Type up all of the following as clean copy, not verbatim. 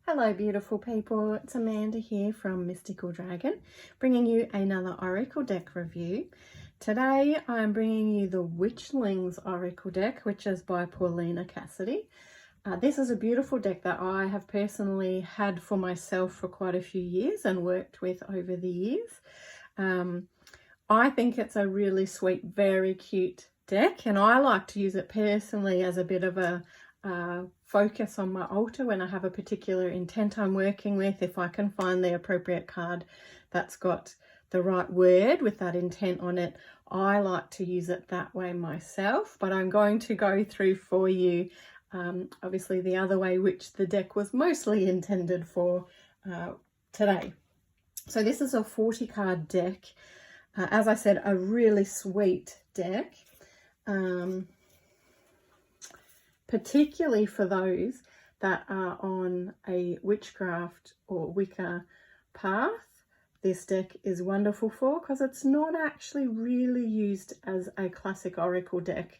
Hello beautiful people, it's Amanda here from Mystical Dragon, bringing you another Oracle deck review. Today I'm bringing you the Witchlings Oracle deck, which is by Paulina Cassidy. This is a beautiful deck that I have personally had for myself for quite a few years and worked with over the years. I think it's a really sweet, very cute deck, and I like to use it personally as a bit of a focus on my altar when I have a particular intent I'm working with. If I can find the appropriate card that's got the right word with that intent on it, I like to use it that way myself. But I'm going to go through for you obviously the other way, which the deck was mostly intended for today. So this is a 40 card deck. As I said, a really sweet deck. Particularly for those that are on a witchcraft or Wicca path, this deck is wonderful for, because it's not actually really used as a classic oracle deck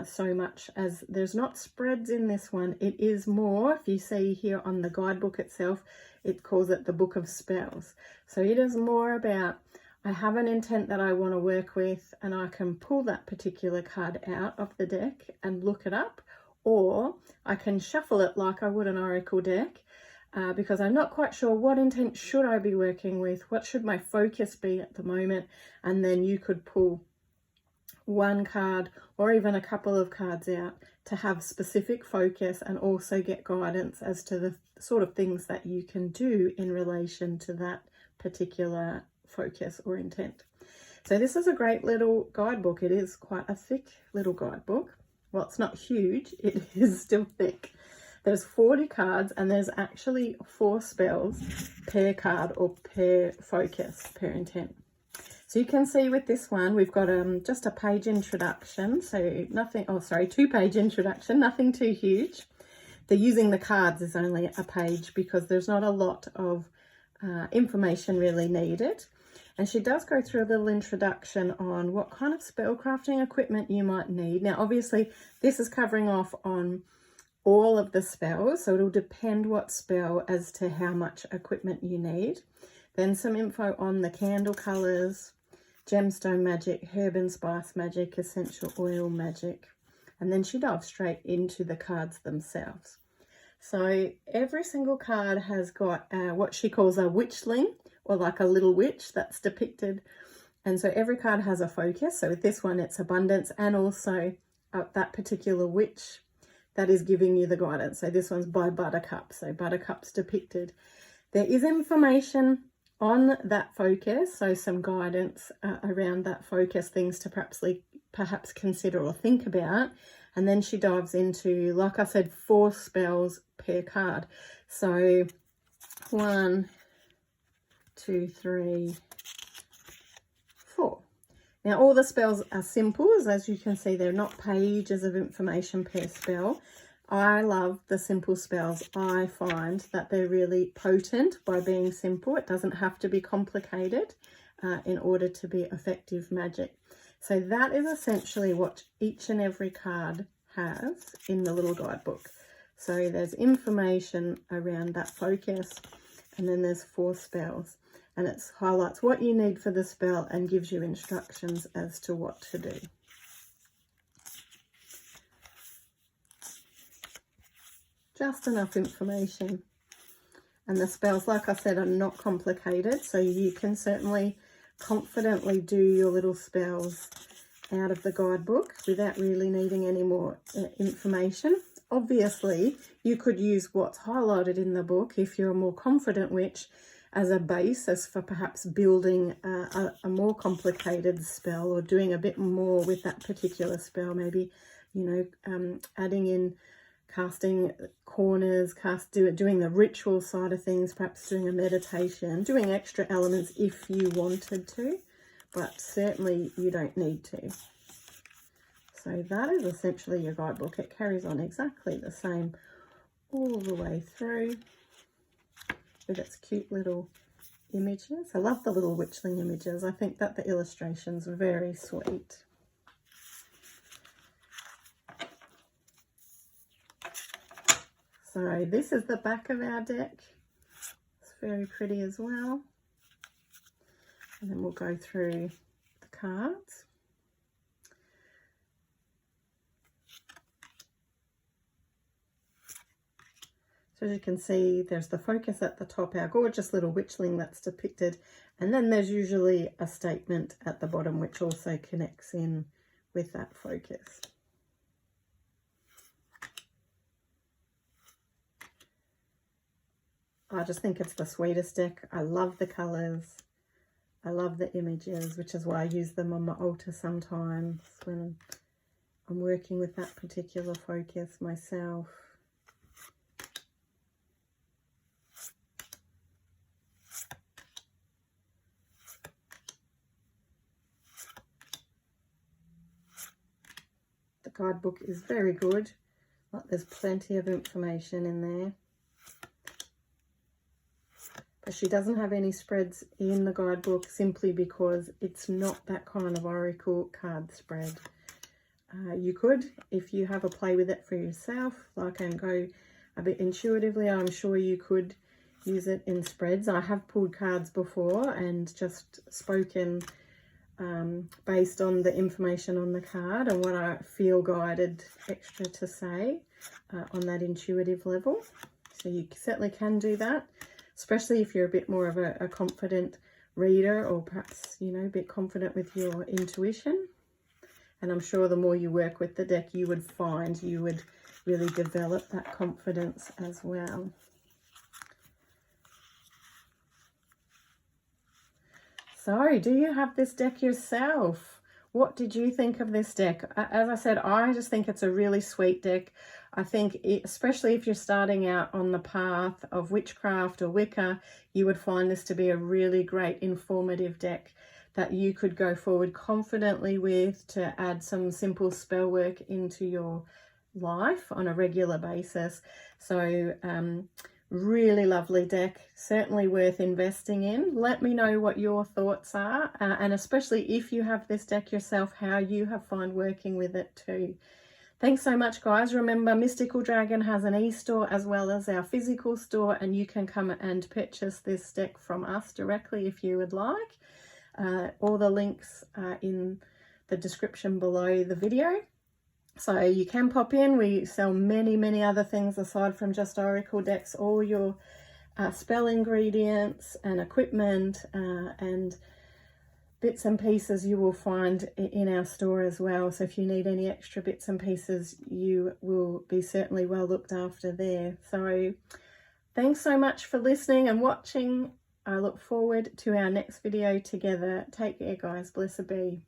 so much, as there's not spreads in this one. It is more, if you see here on the guidebook itself, it calls it the Book of Spells. So it is more about, I have an intent that I want to work with, and I can pull that particular card out of the deck and look it up, or I can shuffle it like I would an oracle deck because I'm not quite sure what intent should I be working with, what should my focus be at the moment, and then you could pull one card or even a couple of cards out to have specific focus and also get guidance as to the sort of things that you can do in relation to that particular focus or intent. So this is a great little guidebook. It is quite a thick little guidebook. Well, it's not huge, it is still thick. There's 40 cards and there's actually 4 spells per card or per focus, per intent. So you can see with this one, we've got just a page introduction. So nothing, 2-page introduction, nothing too huge. The using the cards is only a page because there's not a lot of information really needed. And she does go through a little introduction on what kind of spellcrafting equipment you might need. Now, obviously, this is covering off on all of the spells, so it'll depend what spell as to how much equipment you need. Then some info on the candle colours, gemstone magic, herb and spice magic, essential oil magic. And then she dives straight into the cards themselves. So every single card has got what she calls a witchling, or like a little witch that's depicted. And so every card has a focus. So with this one, it's abundance, and also that particular witch that is giving you the guidance. So this one's by Buttercup. So Buttercup's depicted. There is information on that focus. So some guidance around that focus, things to perhaps consider or think about. And then she dives into, like I said, 4 spells per card. So 1, 2, 3, 4. Now all the spells are simple, as you can see, they're not pages of information per spell. I love the simple spells. I find that they're really potent by being simple. It doesn't have to be complicated in order to be effective magic. So that is essentially what each and every card has in the little guidebook. So there's information around that focus, and then there's 4 spells. And it highlights what you need for the spell and gives you instructions as to what to do. Just enough information. And the spells, like I said, are not complicated, so you can certainly confidently do your little spells out of the guidebook without really needing any more information. Obviously, you could use what's highlighted in the book if you're a more confident witch as a basis for perhaps building a more complicated spell, or doing a bit more with that particular spell. Maybe, adding in casting corners, doing the ritual side of things, perhaps doing a meditation, doing extra elements if you wanted to, but certainly you don't need to. So that is essentially your guidebook. It carries on exactly the same all the way through with its cute little images. I love the little witchling images. I think that the illustrations are very sweet. So this is the back of our deck. It's very pretty as well. And then we'll go through the cards. So as you can see, there's the focus at the top, our gorgeous little witchling that's depicted, and then there's usually a statement at the bottom which also connects in with that focus. I just think it's the sweetest deck. I love the colours. I love the images, which is why I use them on my altar sometimes when I'm working with that particular focus myself. The guidebook is very good. There's plenty of information in there. But she doesn't have any spreads in the guidebook simply because it's not that kind of oracle card spread. You could, if you have a play with it for yourself, like and go a bit intuitively, I'm sure you could use it in spreads. I have pulled cards before and just spoken based on the information on the card and what I feel guided extra to say on that intuitive level. So you certainly can do that, especially if you're a bit more of a confident reader, or perhaps, you know, a bit confident with your intuition. And I'm sure the more you work with the deck, you would find you would really develop that confidence as well. So, do you have this deck yourself? What did you think of this deck? As I said, I just think it's a really sweet deck. I think, especially if you're starting out on the path of witchcraft or Wicca, you would find this to be a really great informative deck that you could go forward confidently with to add some simple spell work into your life on a regular basis. So, really lovely deck, certainly worth investing in. Let me know what your thoughts are, and especially if you have this deck yourself, how you have found working with it too. Thanks so much, guys. Remember, Mystical Dragon has an e-store as well as our physical store, and you can come and purchase this deck from us directly if you would like. All the links are in the description below the video. So you can pop in. We sell many other things aside from just oracle decks. All your spell ingredients and equipment and bits and pieces you will find in our store as well. So if you need any extra bits and pieces, you will be certainly well looked after there. So thanks so much for listening and watching. I look forward to our next video together. Take care, guys. Blessed be.